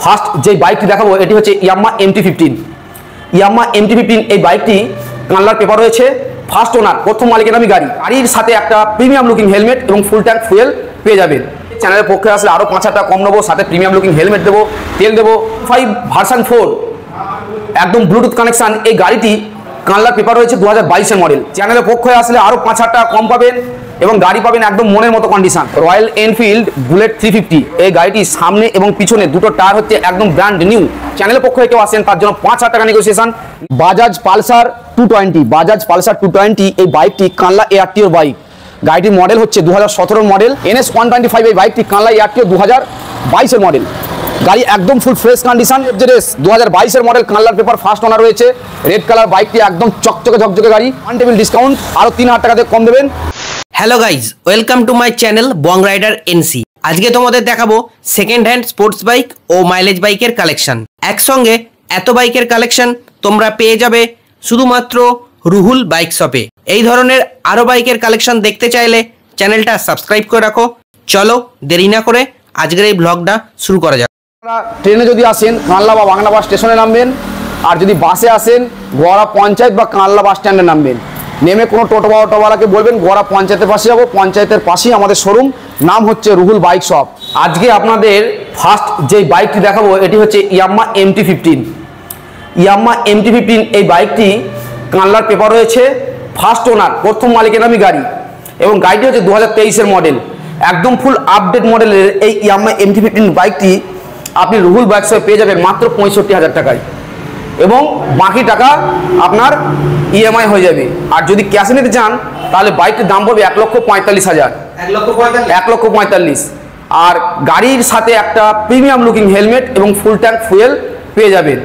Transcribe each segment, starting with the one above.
First যে বাইকটি দেখাবো এটি হচ্ছে ইয়ামাহা MT-15। ইয়ামাহা MT-15 এই বাইকটি কানলার পেপার রয়েছে, ফার্স্ট ওনার প্রথম মালিকের নামে গাড়ি। গাড়ির সাথে একটা প্রিমিয়াম লুকিং হেলমেট এবং ফুল ট্যাঙ্ক ফুয়েল পেয়ে যাবেন। চ্যানেলের পক্ষে আসলে আরও 5,000 টাকা কম নেবো, সাথে প্রিমিয়াম লুকিং হেলমেট দেবো, তেল দেবো। 5 ভার্সন 4 একদম ব্লুটুথ কানেকশান এই গাড়িটি কানলার পেপার রয়েছে 2022-এর মডেল। চ্যানেলের পক্ষে আসলে আরও 5,000 টাকা কম পাবেন এবং গাড়ি পাবেন একদম মনের মতো কন্ডিশন। রয়্যাল এনফিল্ড বুলেট 350 এই গাড়িটি সামনে এবং পিছনে দুটো টায়ার হচ্ছে একদম ব্র্যান্ড নিউ। চ্যানেলের পক্ষে কেউ আসেন তার জন্য 5,000 টাকা negotiation. Bajaj Pulsar 220 Bajaj Pulsar 220 এই বাইকটি কানলা এআরটিওর বাইক। গাড়িটির মডেল হচ্ছে 2017 মডেল। NS 125 এই বাইকটি কানলা এআরটিও 2022-এর মডেল। গাড়ি একদম ফুল ফ্রেশ কন্ডিশন। FZS 2022-এর মডেল, কানলার পেপার, ফার্স্ট ওনার রয়েছে। রেড কালার বাইকটি একদম চকচকে ঝকঝকে গাড়ি। অন টেবিল ডিসকাউন্ট আরও 3,000 টাকাতে কম দেবেন। Hello guys, welcome to my channel Bong rider NC. আজকে তোমাদের দেখাবো সেকেন্ড হ্যান্ড স্পোর্টস বাইক ও মাইলেজ বাইকের কালেকশন। একসঙ্গে এত বাইকের কালেকশন তোমরা পেয়ে যাবে শুধুমাত্র রুহুল বাইক শপে। এই ধরনের আরও বাইকের কালেকশন দেখতে চাইলে চ্যানেলটা সাবস্ক্রাইব করে রাখো। চলো দেরি না করে আজকের এই ব্লগটা শুরু করা যাক। ট্রেনে যদি আসেন কানলা বা বাংলা বাস স্টেশনে নামবেন, আর যদি বাসে আসেন গোয়ারা পঞ্চায়েত বা কানলা বাস স্ট্যান্ডে নামবেন। নেমে কোনো টোটো বা অটোওয়ালাকে বলবেন গোয়ারা পঞ্চায়েতের পাশে যাবো। পঞ্চায়েতের পাশেই আমাদের শোরুম, নাম হচ্ছে রুহুল বাইক শপ। আজকে আপনাদের ফার্স্ট যে বাইকটি দেখাবো এটি হচ্ছে ইয়ামাহা MT-15। ইয়ামাহা MT-15 এই বাইকটি কানলার পেপার রয়েছে, ফার্স্ট ওনার প্রথম মালিকের নামে গাড়ি, এবং গাড়িটি হচ্ছে 2023-এর মডেল। একদম ফুল আপডেট মডেলের এই ইয়ামাহা MT-15 বাইকটি আপনি রুহুল বাইক শপে পেয়ে যাবেন মাত্র 65,000 টাকায়, এবং বাকি টাকা আপনার EMI হয়ে যাবে। আর যদি ক্যাশে নিতে চান তাহলে বাইকটির দাম পড়বে 1,45,000। 1,45,000। আর গাড়ির সাথে একটা প্রিমিয়াম লুকিং হেলমেট এবং ফুল ট্যাঙ্ক ফুয়েল পেয়ে যাবেন।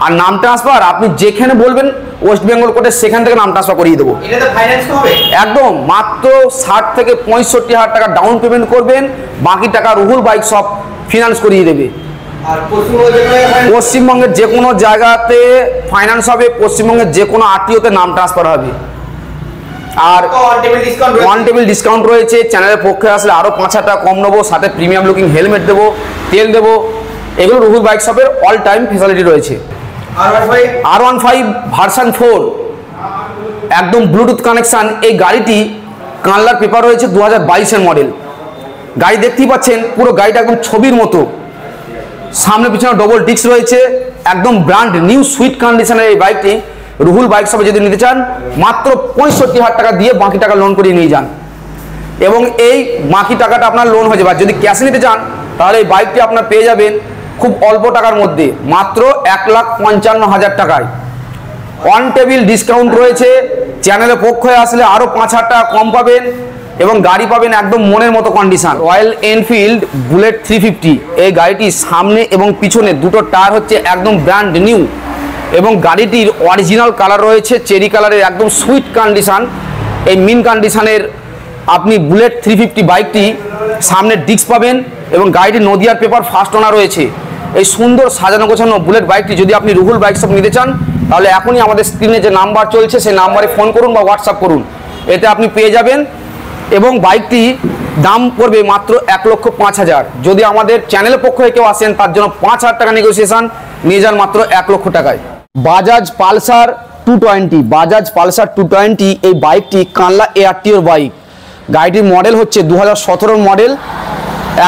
আর নাম ট্রান্সফার আপনি যেখানে বলবেন ওয়েস্ট বেঙ্গল কোর্টে সেখান থেকে নাম ট্রান্সফার করিয়ে দেবো। একদম মাত্র 60 থেকে 65,000 টাকা ডাউন পেমেন্ট করবেন, বাকি টাকা রুহুল বাইক শপ ফিনান্স করিয়ে দেবে। আর পশ্চিমবঙ্গের যে কোনো জায়গাতে ফাইন্যান্স হবে, পশ্চিমবঙ্গের যে কোনো আরটিওতে নাম ট্রান্সফার হবে। আর ওয়ান টেবিল ডিসকাউন্ট রয়েছে। চ্যানেলের পক্ষে আসলে আরও 5,000 টাকা কম নেবো, সাথে প্রিমিয়াম লুকিং হেলমেট দেবো, তেল দেবো। এগুলো রুহুল বাইক শপের অল টাইম ফেসিলিটি রয়েছে। R15 ভার্সন 4 একদম ব্লুটুথ কানেকশান এই গাড়িটি কানলার পেপার রয়েছে 2022-এর মডেল। গাড়ি দেখতেই পাচ্ছেন, পুরো গাড়িটা একদম ছবির মতো। সামনে পিছনে ডবল ডিস্ক রয়েছে, একদম ব্র্যান্ড নিউ সুইট কন্ডিশনের এই বাইকটি রুহুল বাইক শপে যদি নিতে চান মাত্র 65,000 টাকা দিয়ে বাকি টাকা লোন করিয়ে নিয়ে যান, এবং এই বাকি টাকাটা আপনার লোন হয়ে যাবে। আর যদি ক্যাশে নিতে চান তাহলে এই বাইকটি আপনার পেয়ে যাবেন খুব অল্প টাকার মধ্যে, মাত্র 1,55,000 টাকায়। অন টেবিল ডিসকাউন্ট রয়েছে। চ্যানেলের পক্ষে আসলে আরও 5,000 টাকা কম পাবেন এবং গাড়ি পাবেন একদম মনের মতো কন্ডিশন। রয়্যাল এনফিল্ড বুলেট 350 এই গাড়িটি সামনে এবং পিছনে দুটো টায়ার হচ্ছে একদম ব্র্যান্ড নিউ, এবং গাড়িটির অরিজিনাল কালার রয়েছে চেরি কালারের, একদম সুইট কন্ডিশন। এই মিন কন্ডিশনের আপনি বুলেট 350 বাইকটি সামনে ডিস্ক পাবেন, এবং গাড়িটি নদিয়ার পেপার, ফার্স্ট ওনার রয়েছে। এই সুন্দর সাজানো গোছানো বুলেট বাইকটি যদি আপনি রুহুল বাইক শপ নিতে চান তাহলে এখনই আমাদের স্ক্রিনে যে নাম্বার চলছে সেই নাম্বারে ফোন করুন বা হোয়াটসঅ্যাপ করুন, এতে আপনি পেয়ে যাবেন। এবং বাইকটি দাম পড়বে মাত্র 1,05,000। যদি আমাদের চ্যানেলের পক্ষ থেকে কেউ আসেন তার জন্য 5,000 টাকা নেগোসিয়েশন, নিয়ে যান মাত্র 1 লক্ষ টাকায়। বাজাজ পালসার 220 বাজাজ পালসার 220 এই বাইকটি কানলা এআরটিওর বাইক। গাড়িটির মডেল হচ্ছে 2017 মডেল।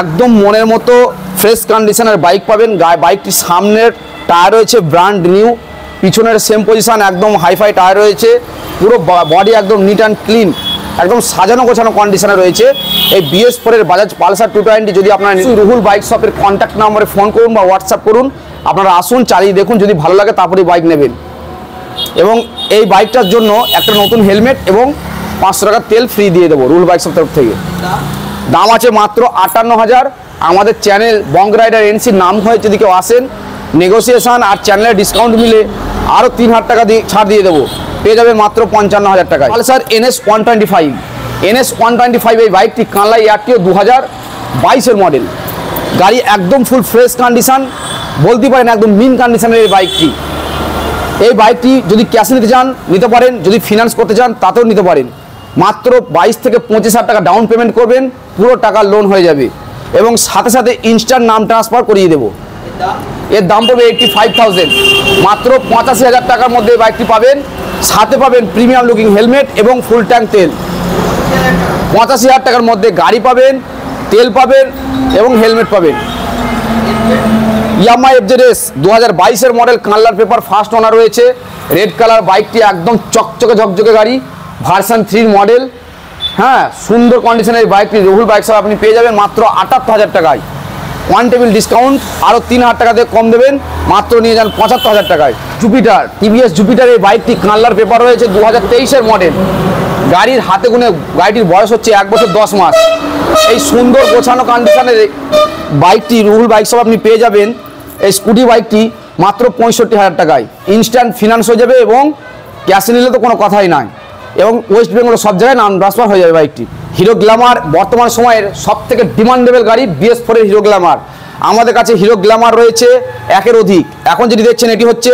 একদম মনের মতো ফ্রেশ কন্ডিশনের বাইক পাবেন। বাইকটির সামনের টায়ার রয়েছে ব্র্যান্ড নিউ, পিছনের সেম পজিশন, একদম হাইফাই টায়ার রয়েছে। পুরো বডি একদম নিট অ্যান্ড ক্লিন, একদম সাজানো গোছানো কন্ডিশনে রয়েছে এই BS4-এর বাজাজ পালসার 220। যদি আপনারা রুহুল বাইক শপের কন্ট্যাক্ট নাম্বারে ফোন করুন বা হোয়াটসঅ্যাপ করুন, আপনারা আসুন, চালিয়ে দেখুন, যদি ভালো লাগে তারপরে বাইক নেবেন। এবং এই বাইকটার জন্য একটা নতুন হেলমেট এবং 500 টাকা তেল ফ্রি দিয়ে দেবো রুহুল বাইক শপ তরফ থেকে। দাম আছে মাত্র 58,000। আমাদের চ্যানেল বং রাইডার এনসির নাম হয়ে যদি কেউ আসেন, নেগোসিয়েশন আর চ্যানেলের ডিসকাউন্ট মিলে আরও 3,000 টাকা দিয়ে ছাড় দিয়ে দেবো, পেয়ে যাবে মাত্র 55,000 টাকায়। পালসার NS 125 এই বাইকটি কানলা এআরটিও 2022-এর মডেল। গাড়ি একদম ফুল ফ্রেশ কন্ডিশন, বলতে পারেন একদম মিন কন্ডিশনের এই বাইকটি। এই বাইকটি যদি ক্যাশে নিতে চান নিতে পারেন, যদি ফিনান্স করতে চান তাতেও নিতে পারেন। মাত্র 22 থেকে 25,000 টাকা ডাউন পেমেন্ট করবেন, পুরো টাকা লোন হয়ে যাবে, এবং সাথে সাথে ইনস্ট্যান্ট নাম ট্রান্সফার করিয়ে দেবো। এর দাম পড়বে 85,000, মাত্র 85,000 টাকার মধ্যে এই বাইকটি পাবেন। সাথে পাবেন প্রিমিয়াম লুকিং হেলমেট এবং ফুল ট্যাঙ্ক তেল। 85,000 টাকার মধ্যে গাড়ি পাবেন, তেল পাবেন এবং হেলমেট পাবেন। ইয়ামাহা FZS 2022-এর model, colour paper, first owner রয়েছে, রেড কালার। বাইকটি একদম চকচকে ঝকঝকে গাড়ি, ভার্সন 3 মডেল। হ্যাঁ, সুন্দর কন্ডিশনের এই বাইকটি রুহুল বাইক শপ আপনি পেয়ে যাবেন মাত্র 78,000 টাকায়। ওয়ান টেবিল ডিসকাউন্ট, আরও 3,000 টাকা দিয়ে কম দেবেন, মাত্র নিয়ে যান 75,000 টাকায়। জুপিটার, টিভিএস জুপিটার এই বাইকটি কালার পেপার রয়েছে, 2023-এর মডেল। গাড়ির হাতে গুনে গাড়িটির বয়স হচ্ছে 1 বছর 10 মাস। এই সুন্দর গোছানো কন্ডিশনের বাইকটি রুহুল বাইক শপ আপনি পেয়ে যাবেন। এই স্কুটি বাইকটি মাত্র 65,000 টাকায়। ইনস্ট্যান্ট ফিনান্স হয়ে যাবে এবং ক্যাশে নিলে তো কোনো কথাই নাই, এবং ওয়েস্ট বেঙ্গলের সব জায়গায় নাম ট্রান্সফার হয়ে যাবে বাইকটি। হিরো গ্ল্যামার বর্তমান সময়ের সবথেকে ডিমান্ডেবল গাড়ি, BS4-এর হিরো গ্ল্যামার। আমাদের কাছে হিরো গ্ল্যামার রয়েছে 1-এর অধিক। এখন যেটি দেখছেন এটি হচ্ছে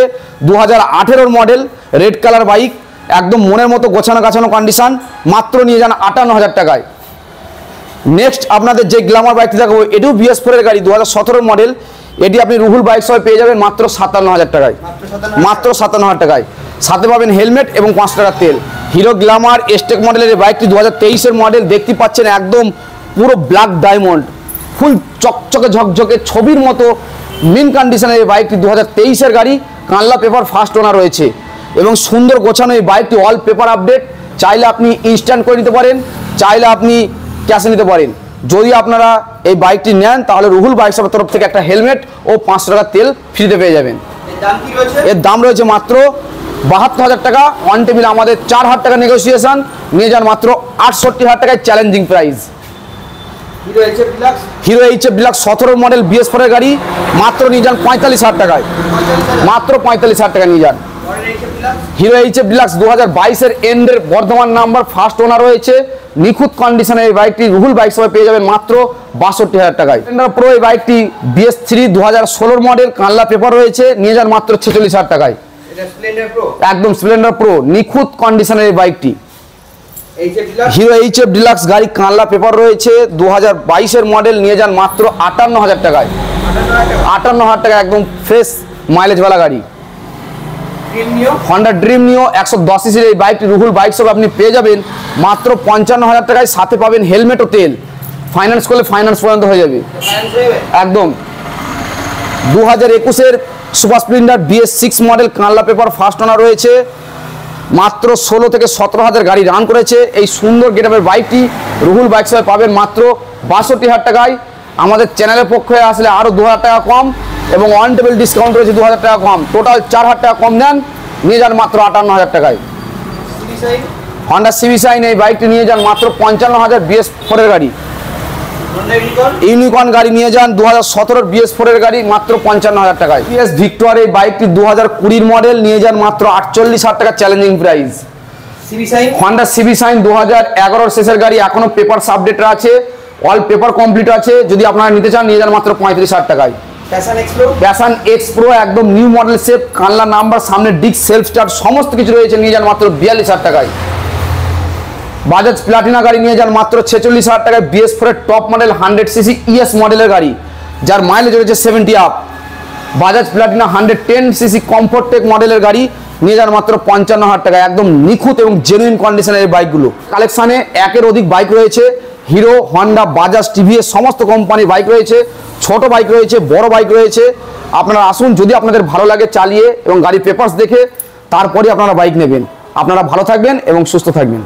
2018-এর মডেল, রেড কালার বাইক, একদম মনের মতো গোছানো গাছানো কন্ডিশন, মাত্র নিয়ে যান 58,000 টাকায়। নেক্সট আপনাদের যে গ্ল্যামার বাইকটি দেখাবো, এটিও BS4-এর গাড়ি, 2017-এর মডেল। এটি আপনি রুহুল বাইক শপে পেয়ে যাবেন মাত্র 57,000 টাকায়। মাত্র 57,000 টাকায়। সাথে পাবেন হেলমেট এবং 5 টাকার তেল। হিরো গ্ল্যামার এস্টেক মডেলের এই বাইকটি 2023-এর মডেল, দেখতে পাচ্ছেন একদম পুরো ব্ল্যাক ডায়মন্ড, ফুল চকচকে ঝকঝকে ছবির মতো মিন কন্ডিশনের এই বাইকটি 2023-এর গাড়ি, কানলা পেপার, ফার্স্ট ওনার রয়েছে এবং সুন্দর গোছানো এই বাইকটি অল পেপার আপডেট। চাইলে আপনি ইনস্ট্যান্ট করে নিতে পারেন, চাইলে আপনি ক্যাশে নিতে পারেন। যদি আপনারা এই বাইকটি নেন তাহলে রুহুল বাইক শপের তরফ থেকে একটা হেলমেট ও 5 টাকার তেল ফ্রিতে পেয়ে যাবেন। এর দাম রয়েছে মাত্র 72,000 টাকা। অন টেবিল আমাদের 4,000 টাকা নেগোসিয়েশন, নিয়ে যান মাত্র 68,000 টাকায়, challenging price. Hero HF deluxe 17 model BS4-এর গাড়ি, মাত্র নিয়ে যান 45,000 টাকায়। মাত্র 45,000 টাকা নিয়ে যান। হিরো HF ডিলাক্স 2022-এর এন্ডের বর্ধমান নাম্বার, ফার্স্ট ওনার রয়েছে, নিখুঁত কন্ডিশনের এই বাইকটি রুহুল বাইক শপে পেয়ে যাবেন মাত্র 62,000 টাকায়। স্প্লেন্ডার প্রো এই বাইকটি BS3 2016 মডেল, কানলা পেপার রয়েছে, নিয়ে যান মাত্র 46,000 টাকায়। একদম স্প্লেন্ডার প্রো, নিখুঁত কন্ডিশনের এই বাইকটি। হিরো HF ডিলাক্স গাড়ি, কানলা পেপার রয়েছে, 2022-এর মডেল, নিয়ে যান মাত্র 58,000 টাকায়। 58,000 টাকা, একদম ফ্রেশ মাইলেজওয়ালা গাড়ি। হন্ডা ড্রিম নিও 110 সিসির এই বাইকটি রুহুল বাইক শপে আপনি পেয়ে যাবেন মাত্র 55,000 টাকায়। সাথে পাবেন হেলমেট ও তেল। ফাইন্যান্স করলে ফাইন্যান্স পর্যন্ত হয়ে যাবে একদম। 2021-এর সুপার স্প্লেন্ডার BS6 মডেল, কানলা পেপার, ফার্স্ট ওনার রয়েছে, মাত্র 16 থেকে 17,000 গাড়ি রান করেছে। এই সুন্দর গেটআপের বাইকটি রুহুল বাইক শপে পাবেন মাত্র 62,000 টাকায়। আমাদের চ্যানেলের পক্ষে আসলে আরও 2,000 টাকা কম এবং ওয়ান টেবিল ডিসকাউন্ট রয়েছে 2,000 টাকা কম। টোটাল 4,000 টাকা কম দেন, নিয়ে যান মাত্র 58,000 টাকায়। হন্ডা সিভি শাইন এই বাইকটি নিয়ে যান মাত্র 55,000, BS4-এর গাড়ি। ইউনিকর্ন গাড়ি নিয়ে যান 2017-এর BS4-এর গাড়ি, মাত্র 55,000 টাকায়। PS ভিক্টর এই বাইকটি 2020-এর মডেল, নিয়ে যান মাত্র 48,000 টাকা, challenging price. Honda CB Shine 2011-এর শেষের গাড়ি, এখনো পেপার আপডেট আছে, অল পেপার কমপ্লিট আছে। যদি আপনারা নিতে চান নিয়ে যান মাত্র 35,000 টাকায়। প্যাশন এক্স প্রো একদম নিউ মডেল শেপ, কানলা নাম্বার, সামনে ডিস্ক, সেলফ স্টার্ট সমস্ত কিছু রয়েছে, নিয়ে যান মাত্র 42,000 টাকায়। বাজাজ প্লাটিনা গাড়ি নিয়ে যান মাত্র 46,000 টাকায়। BS4-এর টপ মডেল 100 সিসি ES মডেলের গাড়ি, যার মাইলেজ রয়েছে 70 up. Bajaj Platina 110 CC comfort tech মডেলের গাড়ি, নিয়ে যান মাত্র 55,000 টাকায়। একদম নিখুঁত এবং জেনুইন কন্ডিশনের এই বাইকগুলো। কালেকশানে 1-এর অধিক বাইক রয়েছে, হিরো, হন্ডা, বাজাজ, TVS সমস্ত কোম্পানির বাইক রয়েছে, ছোট বাইক রয়েছে, বড় বাইক রয়েছে। আপনারা আসুন, যদি আপনাদের ভালো লাগে চালিয়ে এবং গাড়ির পেপারস দেখে তারপরে আপনারা বাইক নেবেন। আপনারা ভালো থাকবেন এবং সুস্থ থাকবেন।